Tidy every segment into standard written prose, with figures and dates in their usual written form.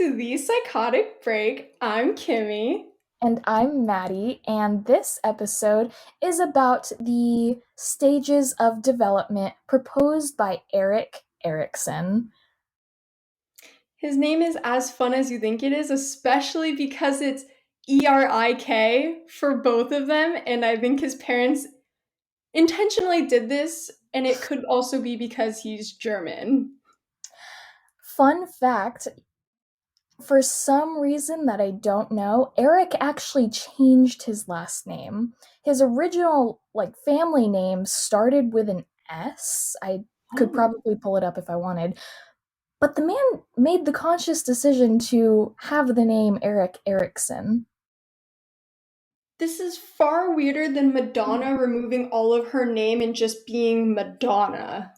to the Psychotic Break. I'm Kimmy. And I'm Maddie, and this episode is about the stages of development proposed by Erik Erikson. His name is as fun as you think it is, especially because it's Erik for both of them, and I think his parents intentionally did this, and it could also be because he's German. Fun fact, for some reason that I don't know, Erik actually changed his last name. His original family name started with an S. I could Oh. probably pull it up if I wanted. But the man made the conscious decision to have the name Erik Erikson. This is far weirder than Madonna removing all of her name and just being Madonna.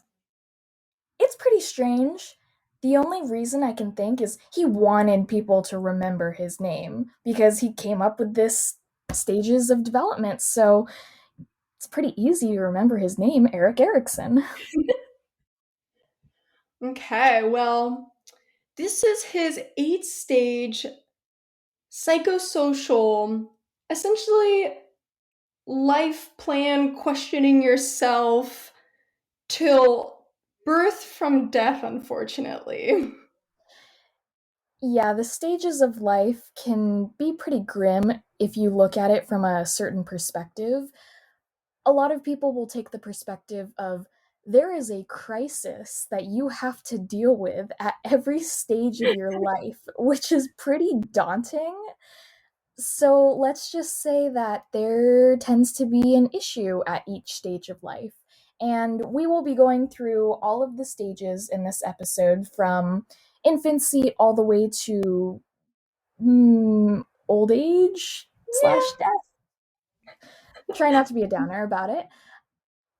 It's pretty strange. The only reason I can think is he wanted people to remember his name because he came up with this stages of development. So it's pretty easy to remember his name, Erik Erikson. Okay, well, this is his 8 stage psychosocial, essentially life plan questioning yourself till birth from death, unfortunately. Yeah, the stages of life can be pretty grim if you look at it from a certain perspective. A lot of people will take the perspective of there is a crisis that you have to deal with at every stage of your life, which is pretty daunting. So let's just say that there tends to be an issue at each stage of life. And we will be going through all of the stages in this episode from infancy all the way to old age Yeah. slash death. Try not to be a downer about it.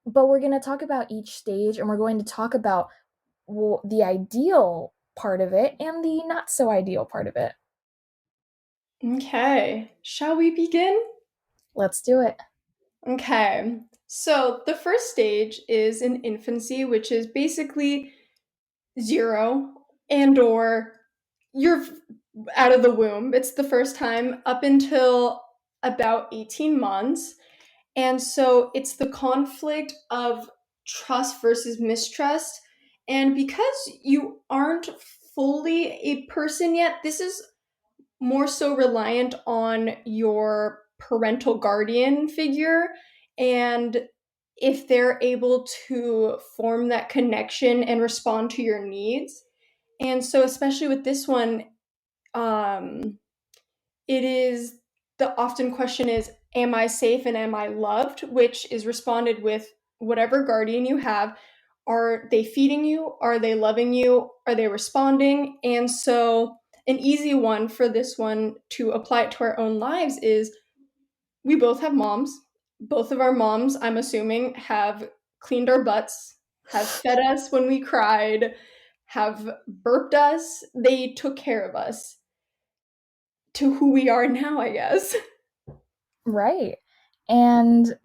But we're going to talk about each stage and we're going to talk about the ideal part of it and the not so ideal part of it. Okay, shall we begin? Let's do it. Okay, so the first stage is in infancy, which is basically zero and or you're out of the womb. It's the first time up until about 18 months. And so it's the conflict of trust versus mistrust. And because you aren't fully a person yet, this is more so reliant on your parental guardian figure and if they're able to form that connection and respond to your needs. And so, especially with this one, um, it is the often question is, am I safe and am I loved? Which is responded with whatever guardian you have. Are they feeding you? Are they loving you? Are they responding? And so, an easy one for this one to apply it to our own lives is we both have moms. Both of our moms, I'm assuming, have cleaned our butts, have fed us when we cried, have burped us. They took care of us to who we are now, I guess. Right. And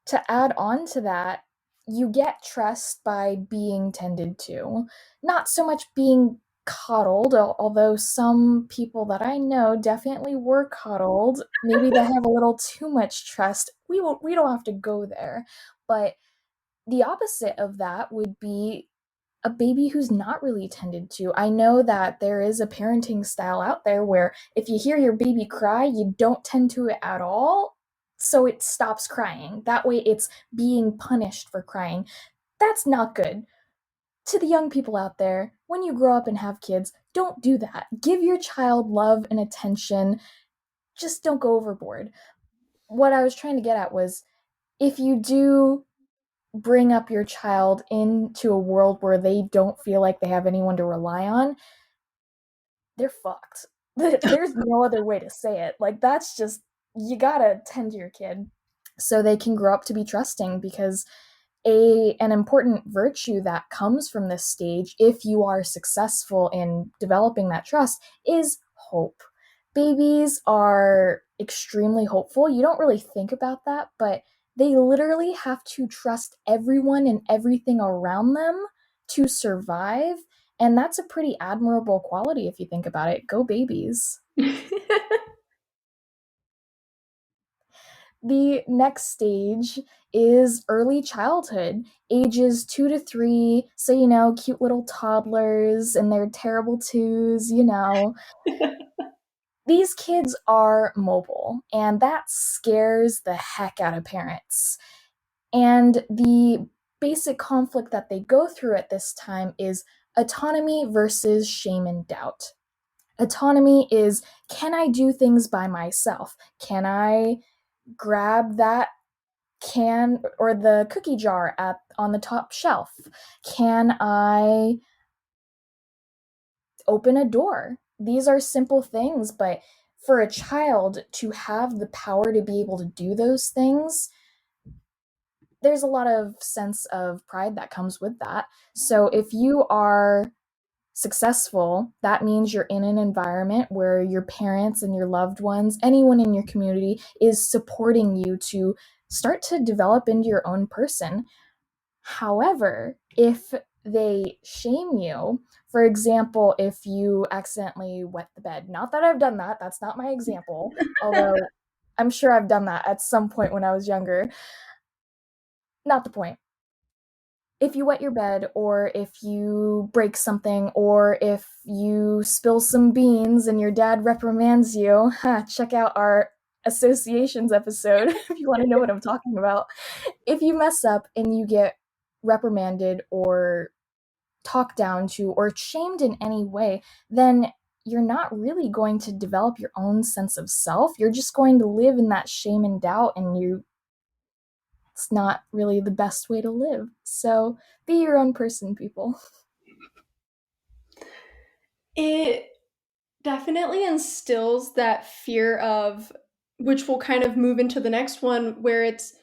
to add on to that, you get trust by being tended to, not so much being coddled, although some people that I know definitely were coddled. Maybe they have a little too much trust. We don't have to go there. But the opposite of that would be a baby who's not really tended to. I know that there is a parenting style out there where if you hear your baby cry, you don't tend to it at all, so it stops crying. That way it's being punished for crying. That's not good. To the young people out there, when you grow up and have kids, don't do that. Give your child love and attention. Just don't go overboard. What I was trying to get at was if you do bring up your child into a world where they don't feel like they have anyone to rely on, they're fucked. There's no other way to say it. Like, that's just, you gotta tend to your kid so they can grow up to be trusting because an important virtue that comes from this stage, if you are successful in developing that trust, is hope. Babies are extremely hopeful. You don't really think about that, but they literally have to trust everyone and everything around them to survive. And that's a pretty admirable quality if you think about it. Go babies. The next stage is early childhood, ages 2 to 3. So, cute little toddlers and their terrible twos. These kids are mobile, and that scares the heck out of parents. And the basic conflict that they go through at this time is autonomy versus shame and doubt. Autonomy is, can I do things by myself? Can I grab that can or the cookie jar at on the top shelf? Can I open a door? These are simple things, but for a child to have the power to be able to do those things, there's a lot of sense of pride that comes with that. So if you are successful, that means you're in an environment where your parents and your loved ones, anyone in your community, is supporting you to start to develop into your own person. However, if they shame you, for example, if you accidentally wet the bed, not that I've done that, that's not my example, although I'm sure I've done that at some point when I was younger. Not the point. If you wet your bed, or if you break something, or if you spill some beans and your dad reprimands you, check out our associations episode if you want to know what I'm talking about. If you mess up and you get reprimanded or talked down to or shamed in any way, then you're not really going to develop your own sense of self. You're just going to live in that shame and doubt, and it's not really the best way to live. So be your own person, people. It definitely instills that fear of, which will kind of move into the next one, where it's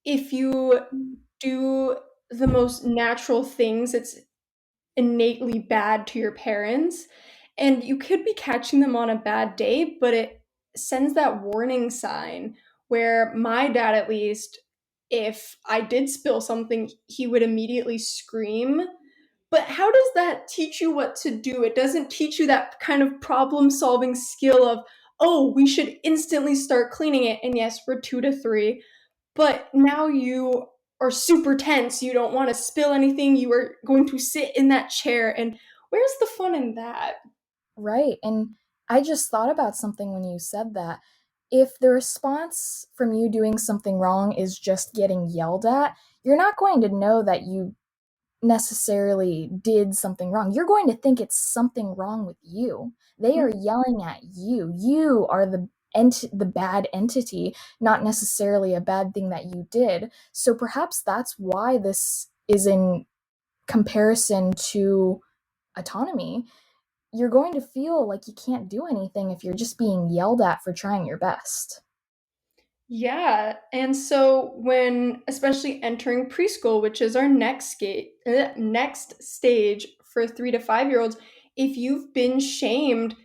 if you do the most natural things, it's innately bad to your parents. And you could be catching them on a bad day, but it sends that warning sign where my dad, at least, if I did spill something, he would immediately scream. But how does that teach you what to do? It doesn't teach you that kind of problem solving skill of, oh, we should instantly start cleaning it. And yes, we're 2 to 3, but now you are super tense. You don't want to spill anything. You are going to sit in that chair. And where's the fun in that? Right. And I just thought about something when you said that. If the response from you doing something wrong is just getting yelled at, you're not going to know that you necessarily did something wrong. You're going to think it's something wrong with you. They are yelling at you. You are the bad entity, not necessarily a bad thing that you did. So perhaps that's why this is in comparison to autonomy. You're going to feel like you can't do anything if you're just being yelled at for trying your best. Yeah, and so when especially entering preschool, which is our next stage for 3 to 5 year olds, if you've been shamed,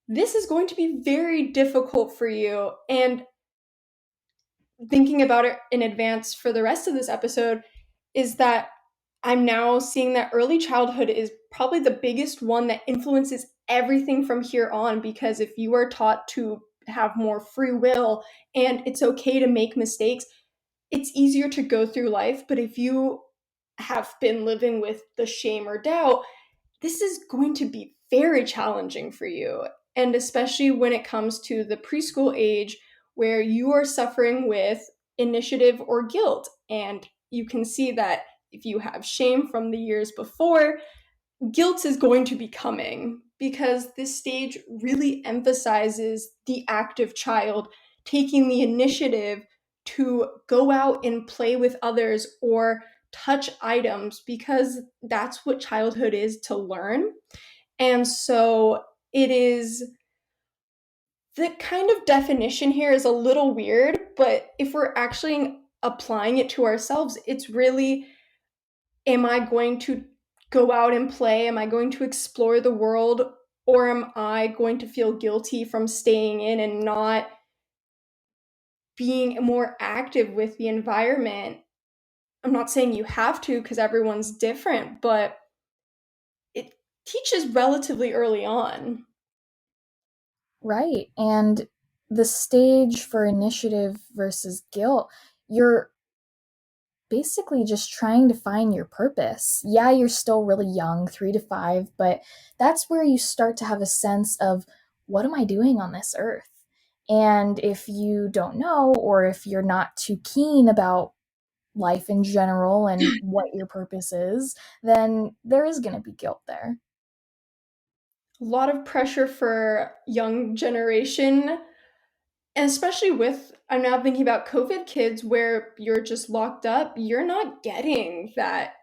this is going to be very difficult for you. And thinking about it in advance for the rest of this episode is that I'm now seeing that early childhood is probably the biggest one that influences everything from here on, because if you are taught to have more free will and it's okay to make mistakes, it's easier to go through life. But if you have been living with the shame or doubt, this is going to be very challenging for you. And especially when it comes to the preschool age where you are suffering with initiative or guilt. And you can see that if you have shame from the years before, guilt is going to be coming, because this stage really emphasizes the active child taking the initiative to go out and play with others or touch items, because that's what childhood is, to learn. And so it is, the kind of definition here is a little weird, but if we're actually applying it to ourselves, it's really, am I going to go out and play? Am I going to explore the world? Or am I going to feel guilty from staying in and not being more active with the environment? I'm not saying you have to, because everyone's different, but it teaches relatively early on. Right. And the stage for initiative versus guilt, you're basically just trying to find your purpose. Yeah, you're still really young, 3 to 5, but that's where you start to have a sense of what am I doing on this earth? And if you don't know, or if you're not too keen about life in general and what your purpose is, then there is going to be guilt there. A lot of pressure for young generation, and especially with, I'm now thinking about COVID kids where you're just locked up, you're not getting that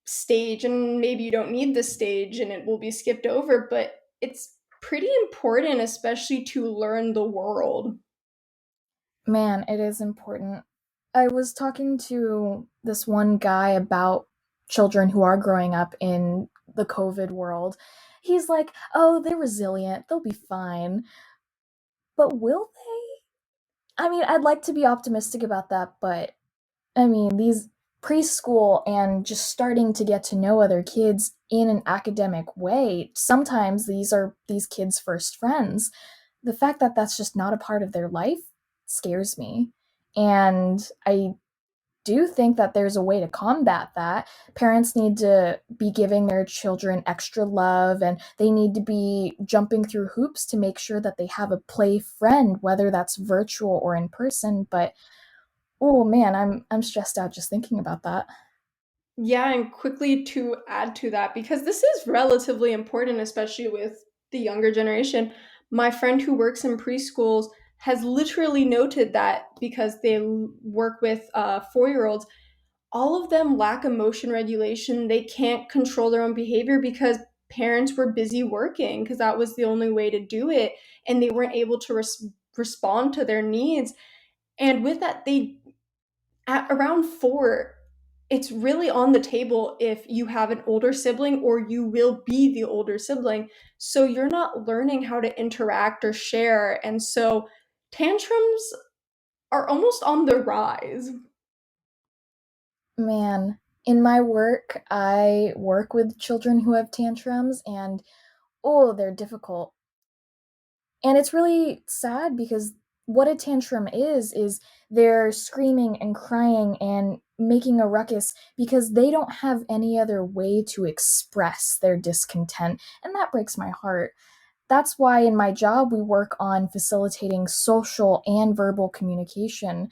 stage, and maybe you don't need the stage and it will be skipped over, but it's pretty important, especially to learn the world. Man, it is important. I was talking to this one guy about children who are growing up in the COVID world. He's like, oh, they're resilient. They'll be fine. But will they? I mean, I'd like to be optimistic about that, but I mean, these preschool and just starting to get to know other kids in an academic way, sometimes these are these kids' first friends. The fact that that's just not a part of their life scares me. And I do think that there's a way to combat that. Parents need to be giving their children extra love, and they need to be jumping through hoops to make sure that they have a play friend, whether that's virtual or in person. But oh man, I'm stressed out just thinking about that. Yeah, and quickly to add to that, because this is relatively important, especially with the younger generation. My friend who works in preschools has literally noted that because they work with 4 year olds, all of them lack emotion regulation. They can't control their own behavior because parents were busy working because that was the only way to do it. And they weren't able to respond to their needs. And with that, they, at around 4, it's really on the table if you have an older sibling or you will be the older sibling. So you're not learning how to interact or share. And so tantrums are almost on the rise. Man, in my work, I work with children who have tantrums, and oh, they're difficult. And it's really sad because what a tantrum is they're screaming and crying and making a ruckus because they don't have any other way to express their discontent, and that breaks my heart. That's why in my job we work on facilitating social and verbal communication.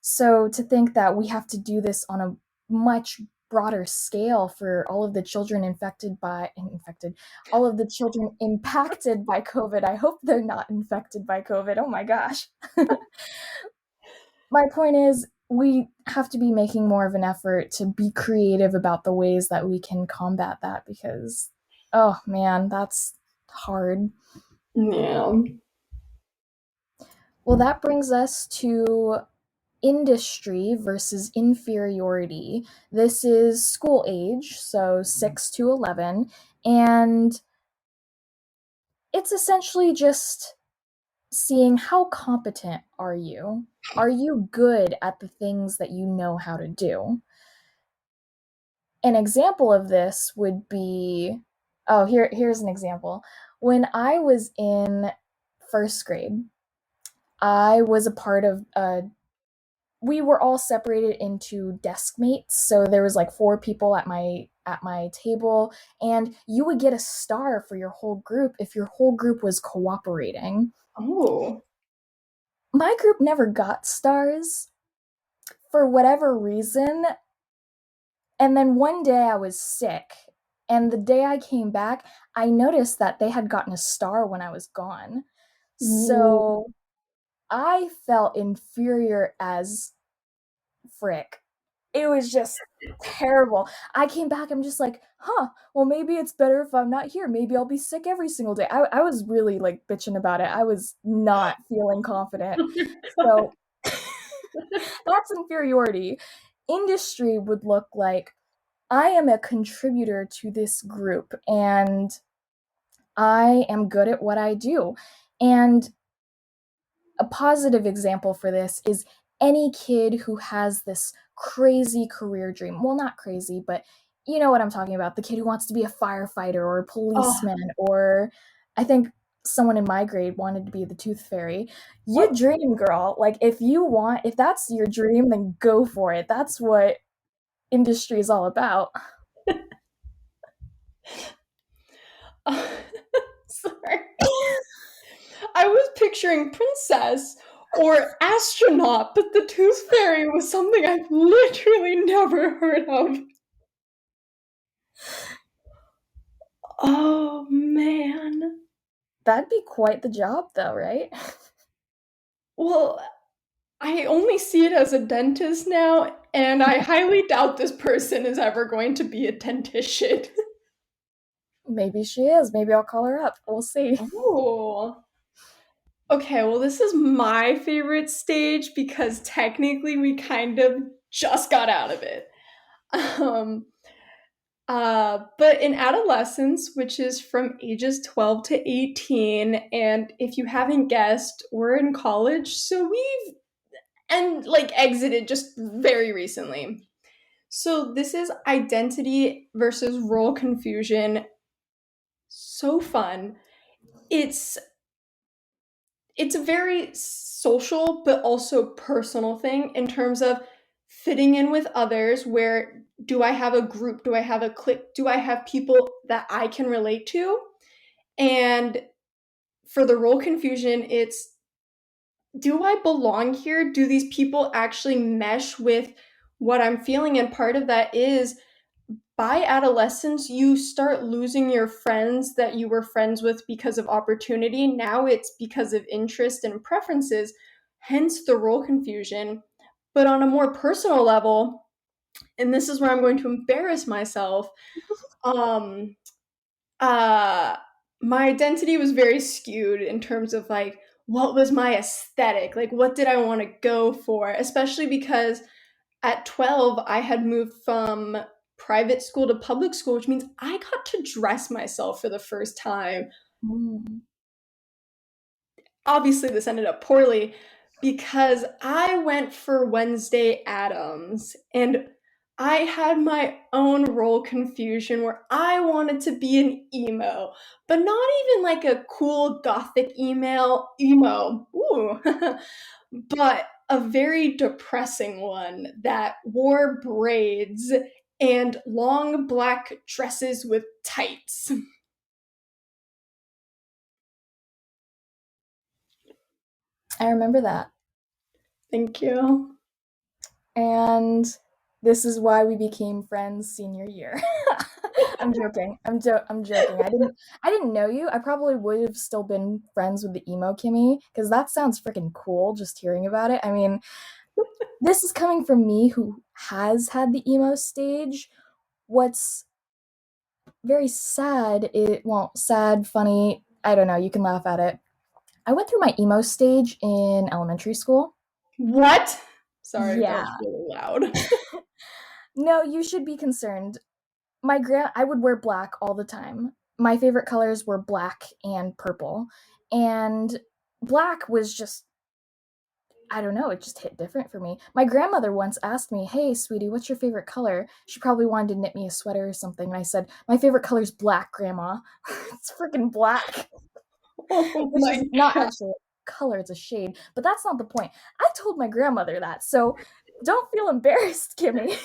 So to think that we have to do this on a much broader scale for all of the children all of the children impacted by COVID. I hope they're not infected by COVID. Oh my gosh. My point is, we have to be making more of an effort to be creative about the ways that we can combat that because, oh man, that's hard. Yeah. Well, that brings us to industry versus inferiority. This is school age, so 6 to 11, and it's essentially just seeing how competent are you? Are you good at the things that you know how to do? An example of this would be here's an example. When I was in first grade, I was a part of a we were all separated into desk mates, so there was like 4 people at my table, and you would get a star for your whole group if your whole group was cooperating. Oh. My group never got stars for whatever reason, and then one day I was sick, and the day I came back I noticed that they had gotten a star when I was gone. Ooh. So I felt inferior as frick. It was just terrible. I came back, I'm just like, huh, well, maybe it's better if I'm not here. Maybe I'll be sick every single day. I was really like bitching about it. I was not feeling confident. So that's inferiority. Industry would look like I am a contributor to this group and I am good at what I do. And a positive example for this is any kid who has this crazy career dream. Well, not crazy, but You know what I'm talking about, the kid who wants to be a firefighter or a Oh, policeman, or I think someone in my grade wanted to be the tooth fairy. You what? dream, girl. Like, if that's your dream, then go for it. That's what industry is all about. Sorry. I was picturing princess or astronaut, but the tooth fairy was something I've literally never heard of. Oh man. That'd be quite the job, though, right? Well, I only see it as a dentist now, and I highly doubt this person is ever going to be a dentician. Maybe she is. Maybe I'll call her up. We'll see. Oh. Okay, well, this is my favorite stage because technically we kind of just got out of it. Um, but in adolescence, which is from ages 12 to 18, and if you haven't guessed, we're in college, so we've and like exited just very recently. So this is identity versus role confusion. So fun. It's it's a very social but also personal thing in terms of fitting in with others. Where do I have a group? Do I have a clique? Do I have people that I can relate to? And for the role confusion, it's, do I belong here? Do these people actually mesh with what I'm feeling? And part of that is, by adolescence, you start losing your friends that you were friends with because of opportunity. Now it's because of interest and preferences, hence the role confusion. But on a more personal level, and this is where I'm going to embarrass myself, um, uh, my identity was very skewed in terms of like, what was my aesthetic? Like, what did I want to go for? Especially because at 12, I had moved from private school to public school, which means I got to dress myself for the first time. Mm. Obviously, this ended up poorly because I went for Wednesday Addams and I had my own role confusion where I wanted to be an emo, but not even like a cool gothic emo. Ooh. But a very depressing one that wore braids and long black dresses with tights. I remember that. Thank you. And this is why we became friends senior year. I'm joking. I'm joking. I didn't know you. I probably would have still been friends with the emo Kimmy because that sounds freaking cool just hearing about it. I mean, this is coming from me who has had the emo stage. What's very sad, sad, funny, I don't know, you can laugh at it. I went through my emo stage in elementary school. What? Sorry, that was Yeah. really loud. No, you should be concerned. I would wear black all the time. My favorite colors were black and purple. And black was just, I don't know, it just hit different for me. My grandmother once asked me, "Hey, sweetie, what's your favorite color?" She probably wanted to knit me a sweater or something. And I said, "My favorite color is black, grandma." It's freaking black, Oh which my is not god. actually a color, it's a shade. But that's not the point. I told my grandmother that. So don't feel embarrassed, Kimmy.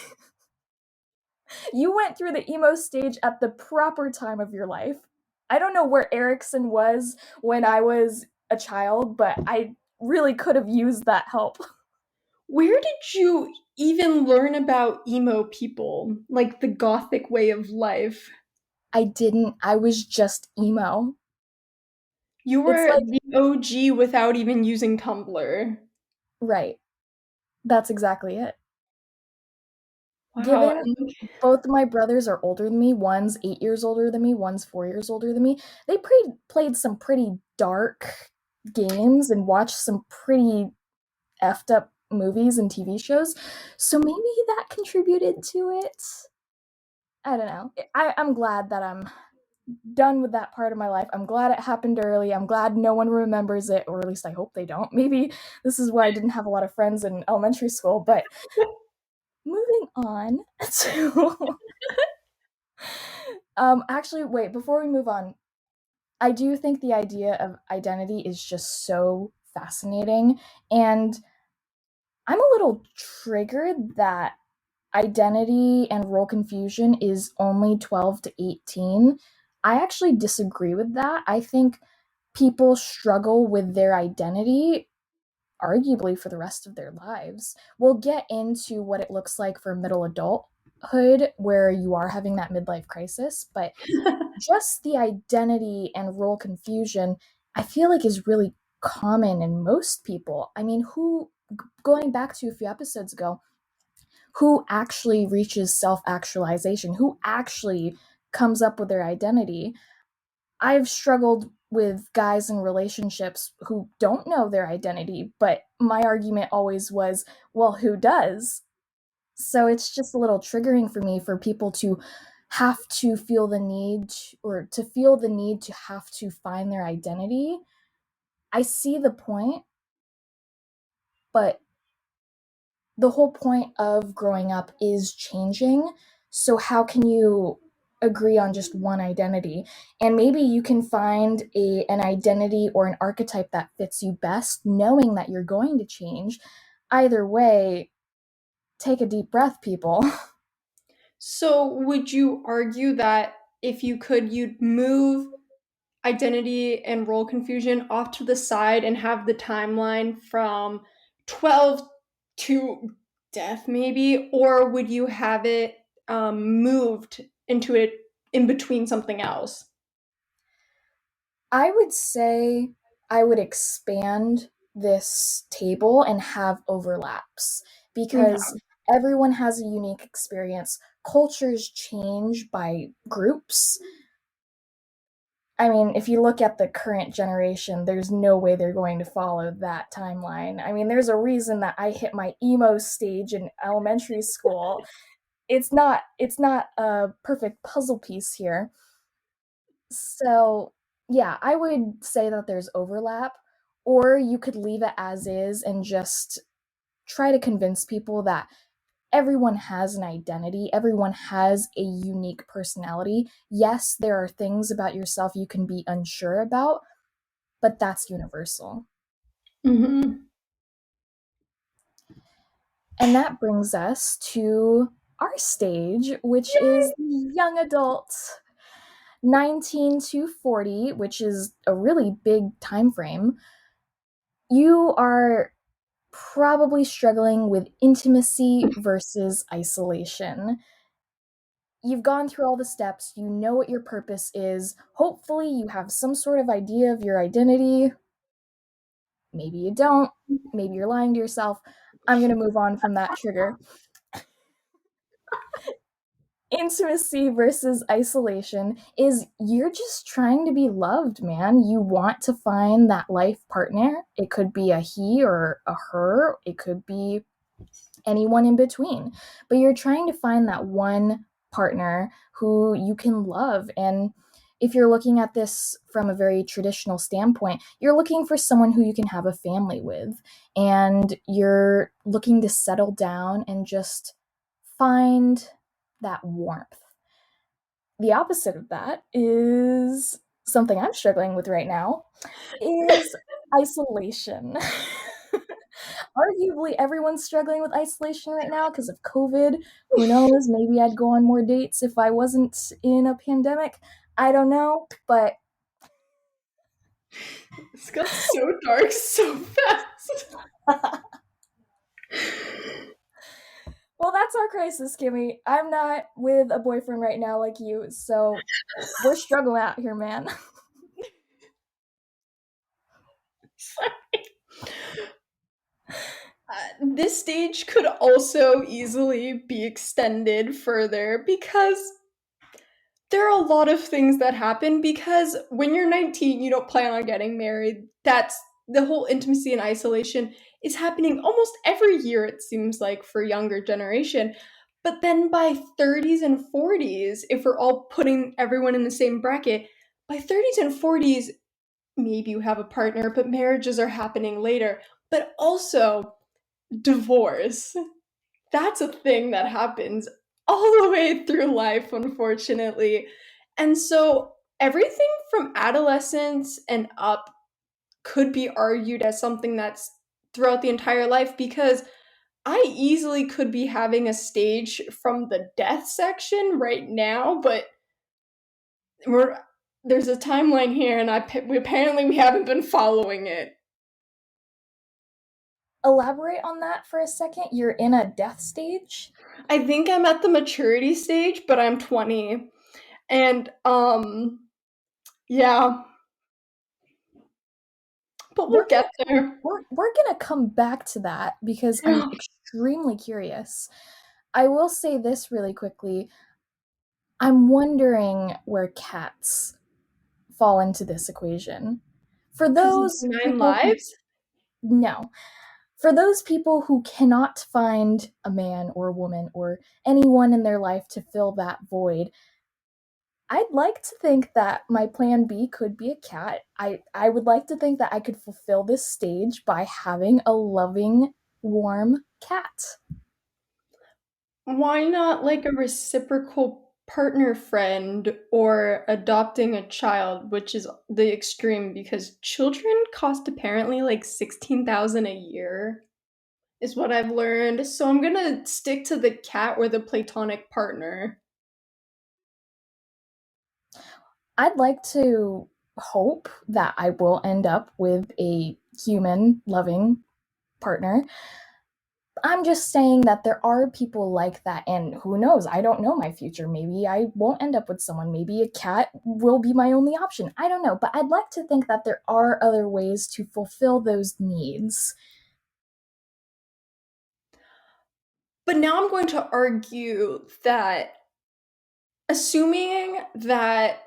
You went through the emo stage at the proper time of your life. I don't know where Erikson was when I was a child, but I really could have used that help. Where did you even learn about emo people? Like the gothic way of life? I didn't. I was just emo. You It's were like, the OG without even using Tumblr. right. That's exactly it. Wow. Given both my brothers are older than me, one's 8 years older than me, one's 4 years older than me, they played some pretty dark games and watched some pretty effed up movies and TV shows. So maybe that contributed to it. I don't know. I'm glad that I'm done with that part of my life. I'm glad it happened early. I'm glad no one remembers it, or at least I hope they don't. Maybe this is why I didn't have a lot of friends in elementary school. But moving on to Actually, wait, before we move on, I do think the idea of identity is just so fascinating. And I'm a little triggered that identity and role confusion is only 12 to 18. I actually disagree with that. I think people struggle with their identity arguably for the rest of their lives. We'll get into what it looks like for middle adulthood, where you are having that midlife crisis, but just the identity and role confusion, I feel like is really common in most people. I mean, going back to a few episodes ago, who actually reaches self actualization? Who actually comes up with their identity? I've struggled with guys in relationships who don't know their identity, but my argument always was, well, who does? So it's just a little triggering for me for people to have to feel the need or to feel the need to have to find their identity. I see the point, but the whole point of growing up is changing. So how can you agree on just one identity? And maybe you can find an identity or an archetype that fits you best, knowing that you're going to change. Either way, take a deep breath, people. So, would you argue that if you could, you'd move identity and role confusion off to the side and have the timeline from 12 to death, maybe? Or would you have it moved into it in between something else? I would say I would expand this table and have overlaps because Okay. everyone has a unique experience. Cultures change by groups. I mean, if you look at the current generation, there's no way they're going to follow that timeline. I mean, there's a reason that I hit my emo stage in elementary school. It's not a perfect puzzle piece here. So, yeah, I would say that there's overlap, or you could leave it as is and just try to convince people that everyone has an identity, everyone has a unique personality. Yes, there are things about yourself you can be unsure about, but that's universal. Hmm. And that brings us to our stage, which is the young adult 19 to 40, which is a really big time frame. You are probably struggling with intimacy versus isolation. You've gone through all the steps, you know what your purpose is. Hopefully, you have some sort of idea of your identity. Maybe you don't. Maybe you're lying to yourself. I'm going to move on from that trigger. Intimacy versus isolation is you're just trying to be loved, man. You want to find that life partner. It could be a he or a her, it could be anyone in between. But you're trying to find that one partner who you can love. And if you're looking at this from a very traditional standpoint, you're looking for someone who you can have a family with. And you're looking to settle down and just find that warmth. The opposite of that is something I'm struggling with right now is isolation. Arguably, everyone's struggling with isolation right now because of COVID. Who knows? Maybe I'd go on more dates if I wasn't in a pandemic. I don't know, but This got so dark so fast. well, that's our crisis, Kimmy. I'm not with a boyfriend right now like you, so we're struggling out here, man. This stage could also easily be extended further because there are a lot of things that happen because when you're 19, you don't plan on getting married. That's the whole intimacy and isolation is happening almost every year, it seems like, for younger generation. But then by 30s and 40s, if we're all putting everyone in the same bracket, by 30s and 40s, maybe you have a partner, but marriages are happening later. But also, divorce. That's a thing that happens all the way through life, unfortunately. And so everything from adolescence and up could be argued as something that's throughout the entire life because I easily could be having a stage from the death section right now, but we're there's a timeline here, and apparently we haven't been following it. Elaborate on that for a second. You're in a death stage? I think I'm at the maturity stage, but I'm 20, and yeah, but We're we'll gonna get there. we're gonna come back to that because I'm extremely curious. I will say this really quickly. I'm wondering where cats fall into this equation. For Because of those nine people who lives. no, for those people who cannot find a man or a woman or anyone in their life to fill that void, I'd like to think that my plan B could be a cat. I would like to think that I could fulfill this stage by having a loving, warm cat. Why not like a reciprocal partner friend or adopting a child, which is the extreme because children cost apparently like 16,000 a year is what I've learned. So I'm going to stick to the cat or the platonic partner. I'd like to hope that I will end up with a human, loving partner. I'm just saying that there are people like that, and who knows? I don't know my future. Maybe I won't end up with someone. Maybe a cat will be my only option. I don't know, but I'd like to think that there are other ways to fulfill those needs. But now I'm going to argue that assuming that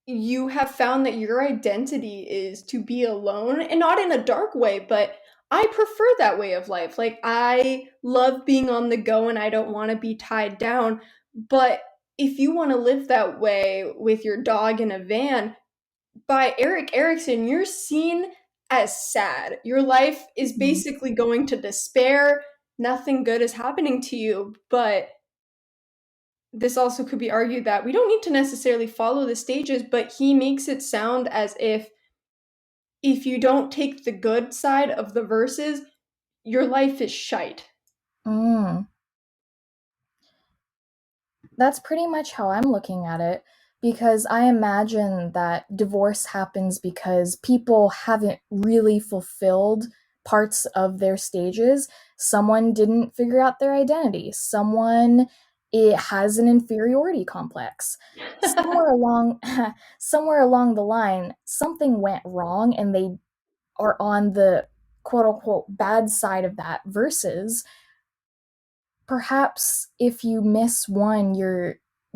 you have found that your identity is to be alone and not in a dark way, but I prefer that way of life. Like, I love being on the go and I don't want to be tied down. But if you want to live that way with your dog in a van, by Erik Erikson, you're seen as sad. Your life is Mhm. basically going to despair. Nothing good is happening to you. But this also could be argued that we don't need to necessarily follow the stages, but he makes it sound as if you don't take the good side of the verses, your life is shite. Mm. That's pretty much how I'm looking at it because I imagine that divorce happens because people haven't really fulfilled parts of their stages. Someone didn't figure out their identity. Someone it has an inferiority complex. Somewhere along somewhere along the line something went wrong and they are on the quote unquote bad side of that versus perhaps if you miss one, you're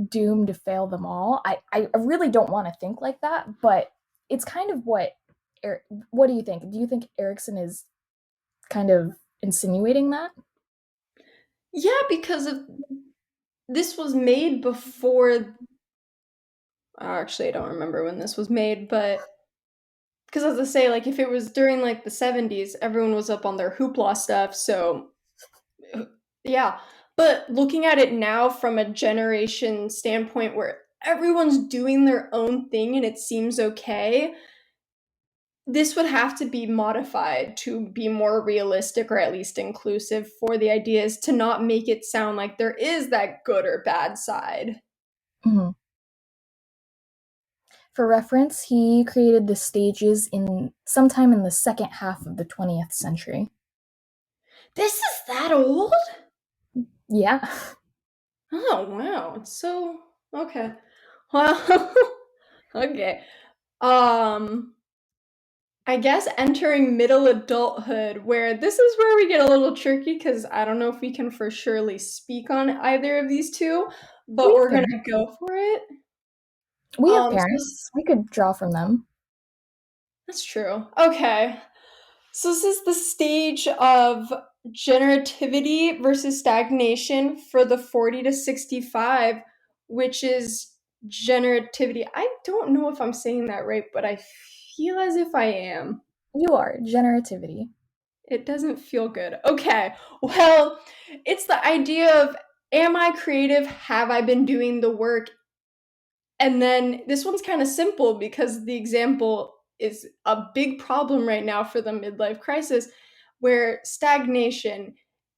doomed to fail them all. I really don't want to think like that, but it's kind of what do you think? Do you think Erikson is kind of insinuating that? Yeah, because of this was made before. Actually, I don't remember when this was made, but because as I say, like if it was during like the 70s, everyone was up on their hoopla stuff. So yeah, but looking at it now from a generation standpoint where everyone's doing their own thing and it seems okay, this would have to be modified to be more realistic or at least inclusive for the ideas to not make it sound like there is that good or bad side. Mhm. For reference, he created the stages in sometime in the second half of the 20th century. This is that old? Yeah. Oh wow, it's so okay. Well, okay. Um, I guess entering middle adulthood, where this is where we get a little tricky because I don't know if we can for surely speak on either of these two, but We have we're gonna parents. go for it. We have So parents. We could draw from them. that's true. Okay, so this is the stage of generativity versus stagnation for the 40 to 65, which is generativity. I don't know if I'm saying that right, but I feel as if I am. You are generativity. It doesn't feel good. Okay. Well, it's the idea of Am I creative? Have I been doing the work? And then this one's kind of simple because the example is a big problem right now for the midlife crisis, where stagnation.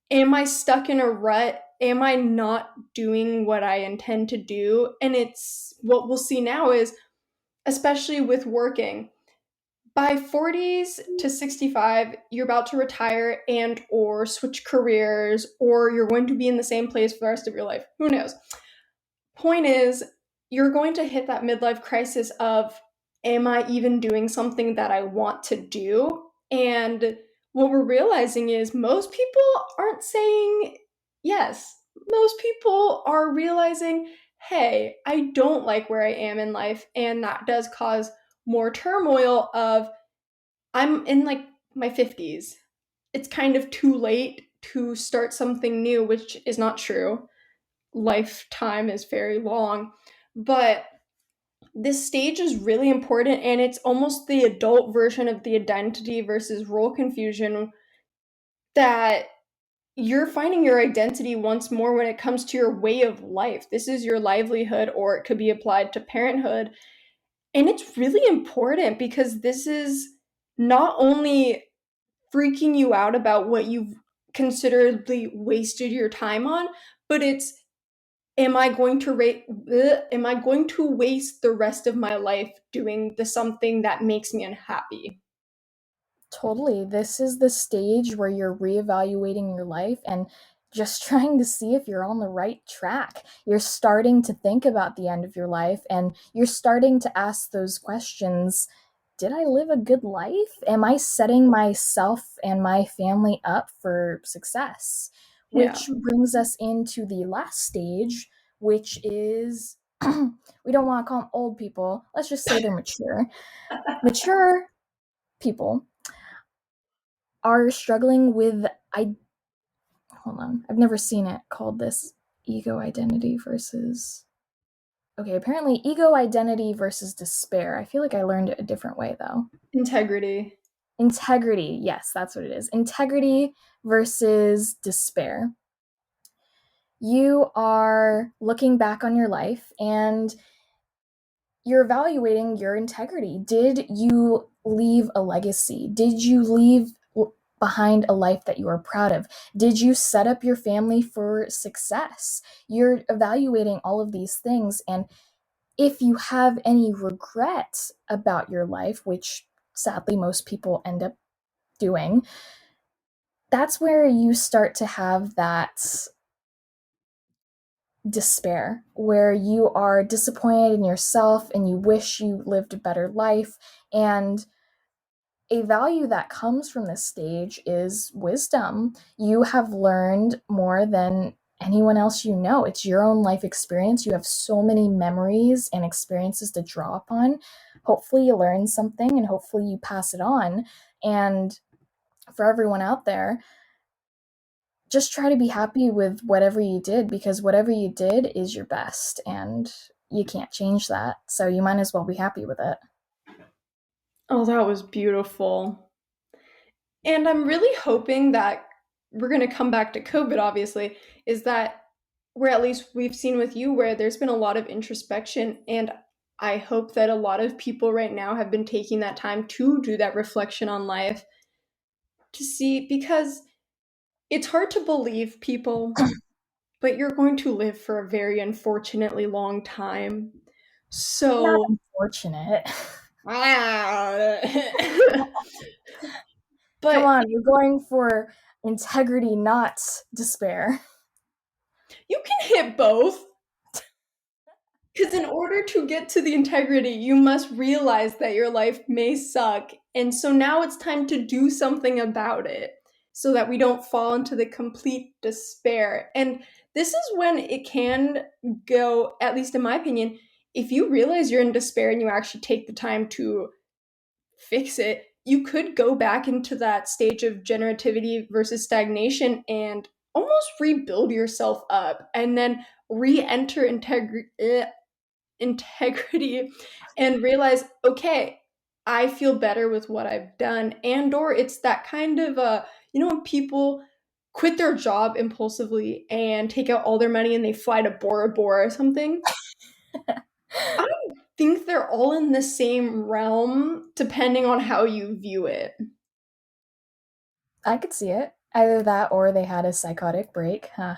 Am I stuck in a rut? Am I not doing what I intend to do? And it's what we'll see now is, especially with working, by 40s to 65, you're about to retire and or switch careers, or you're going to be in the same place for the rest of your life. Who knows? Point is, you're going to hit that midlife crisis of, am I even doing something that I want to do? And what we're realizing is most people aren't saying yes. Most people are realizing, hey, I don't like where I am in life. And that does cause more turmoil of, I'm in like my 50s. It's kind of too late to start something new, which is not true. Lifetime is very long. But this stage is really important, and it's almost the adult version of the identity versus role confusion, that you're finding your identity once more when it comes to your way of life. This is your livelihood, or it could be applied to parenthood. And it's really important because this is not only freaking you out about what you've considerably wasted your time on, but it's, am I going to waste the rest of my life doing the something that makes me unhappy? Totally. This is the stage where you're reevaluating your life and just trying to see if you're on the right track. You're starting to think about the end of your life and you're starting to ask those questions. Did I live a good life? Am I setting myself and my family up for success? Yeah. Which brings us into the last stage, which is we don't want to call them old people. Let's just say they're mature. Mature people are struggling with I hold on. I've never seen it called this ego identity versus okay, apparently ego identity versus despair. I feel like I learned it a different way though. Integrity. Integrity. Yes, that's what it is. Integrity versus despair. You are looking back on your life and you're evaluating your integrity. Did you leave a legacy? Did you leave behind a life that you are proud of? Did you set up your family for success? You're evaluating all of these things. And if you have any regret about your life, which sadly most people end up doing, that's where you start to have that despair, where you are disappointed in yourself and you wish you lived a better life. And a value that comes from this stage is wisdom. You have learned more than anyone else you know. It's your own life experience. You have so many memories and experiences to draw upon. Hopefully, you learn something and hopefully, you pass it on. And for everyone out there, just try to be happy with whatever you did because whatever you did is your best and you can't change that. So you might as well be happy with it. Oh, that was beautiful. And I'm really hoping that we're going to come back to COVID, obviously, is that where at least we've seen with you where there's been a lot of introspection. And I hope that a lot of people right now have been taking that time to do that reflection on life, to see, because it's hard to believe people, but you're going to live for a very unfortunately long time. Not So, unfortunate. Come but on, we're going for integrity, not despair. you can hit both. Because in order to get to the integrity, you must realize that your life may suck. And so now it's time to do something about it so that we don't fall into the complete despair. And this is when it can go, at least in my opinion, if you realize you're in despair and you actually take the time to fix it, you could go back into that stage of generativity versus stagnation and almost rebuild yourself up and then re-enter integrity and realize, okay, I feel better with what I've done. And or it's that kind of when people quit their job impulsively and take out all their money and they fly to Bora Bora or something. I think they're all in the same realm depending on how you view it. I could see it. Either that or they had a psychotic break, huh?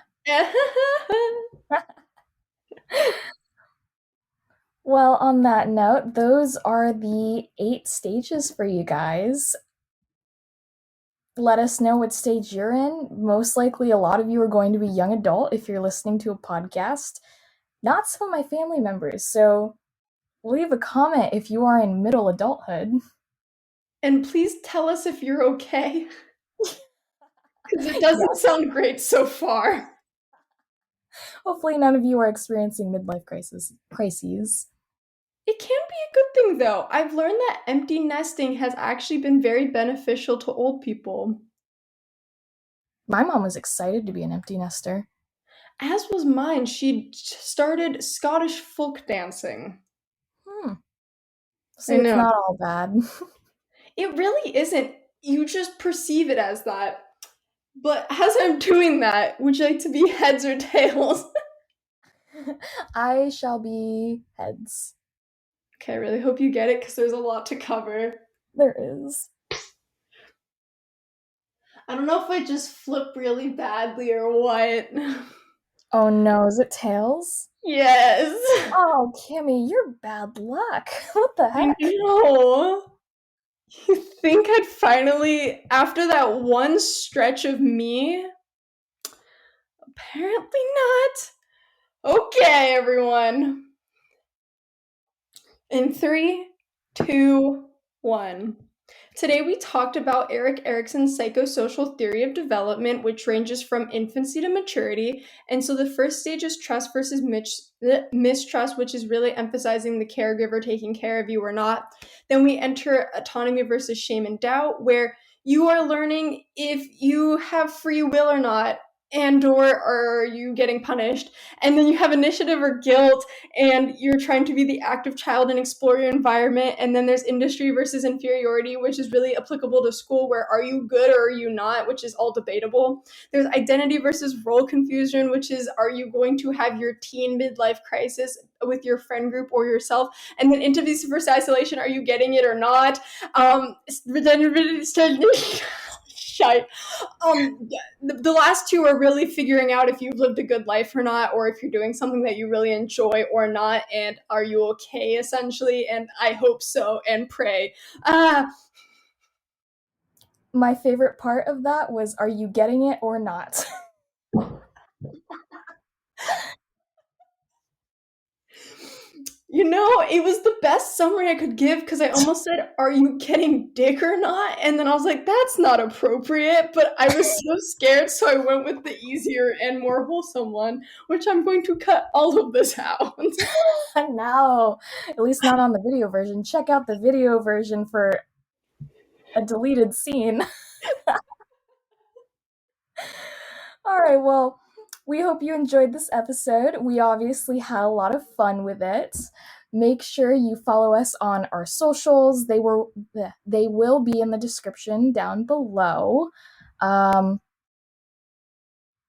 Well, on that note, those are the 8 stages for you guys. Let us know what stage you're in. Most likely, a lot of you are going to be young adult if you're listening to a podcast. Not some of my family members, so leave a comment if you are in middle adulthood. And please tell us if you're okay, because it doesn't Yes. sound great so far. Hopefully, none of you are experiencing midlife crises. It can be a good thing, though. I've learned that empty nesting has actually been very beneficial to old people. My mom was excited to be an empty nester. As was mine. She started Scottish folk dancing. Hmm. I See, it's know. not all bad. It really isn't. You just perceive it as that. But as I'm doing that, would you like to be heads or tails? I shall be heads. Okay, I really hope you get it because there's a lot to cover. There is. I don't know if I just flip really badly or what. Oh no, is it tails? Yes. Oh, Kimmy, you're bad luck. What the I heck? know. You think I'd finally, after that one stretch of me? Apparently not. Okay, everyone. In three, two, one. Today we talked about Erik Erikson's psychosocial theory of development, which ranges from infancy to maturity. And so the first stage is trust versus mistrust, which is really emphasizing the caregiver taking care of you or not. Then we enter autonomy versus shame and doubt, where you are learning if you have free will or not, and or are you getting punished. And then you have initiative or guilt, and you're trying to be the active child and explore your environment. And then there's industry versus inferiority, which is really applicable to school, where are you good or are you not, which is all debatable. There's identity versus role confusion, which is are you going to have your teen midlife crisis with your friend group or yourself. And then intimacy versus isolation, are you getting it or not. Shite. The last two are really figuring out if you've lived a good life or not, or if you're doing something that you really enjoy or not, and are you okay, essentially. And I hope so, and pray. My favorite part of that was, are you getting it or not? You know, it was the best summary I could give because I almost said, are you getting dick or not? And then I was like, that's not appropriate. But I was so scared, so I went with the easier and more wholesome one, which I'm going to cut all of this out. No, at least not on the video version. Check out the video version for a deleted scene. All right, well, we hope you enjoyed this episode. We obviously had a lot of fun with it. Make sure you follow us on our socials. They will be in the description down below. Um,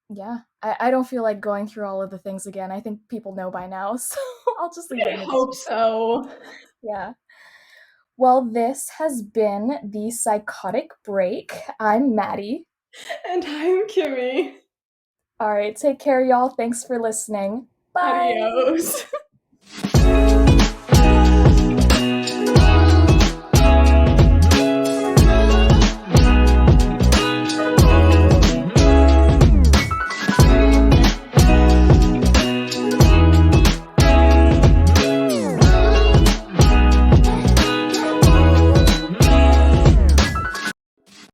yeah, I don't feel like going through all of the things again. I think people know by now, so I'll just leave it I in the hope description. so. Yeah. Well, this has been the Psychotic Break. I'm Maddie. And I'm Kimmy. All right, take care, y'all. Thanks for listening. Bye. Adios.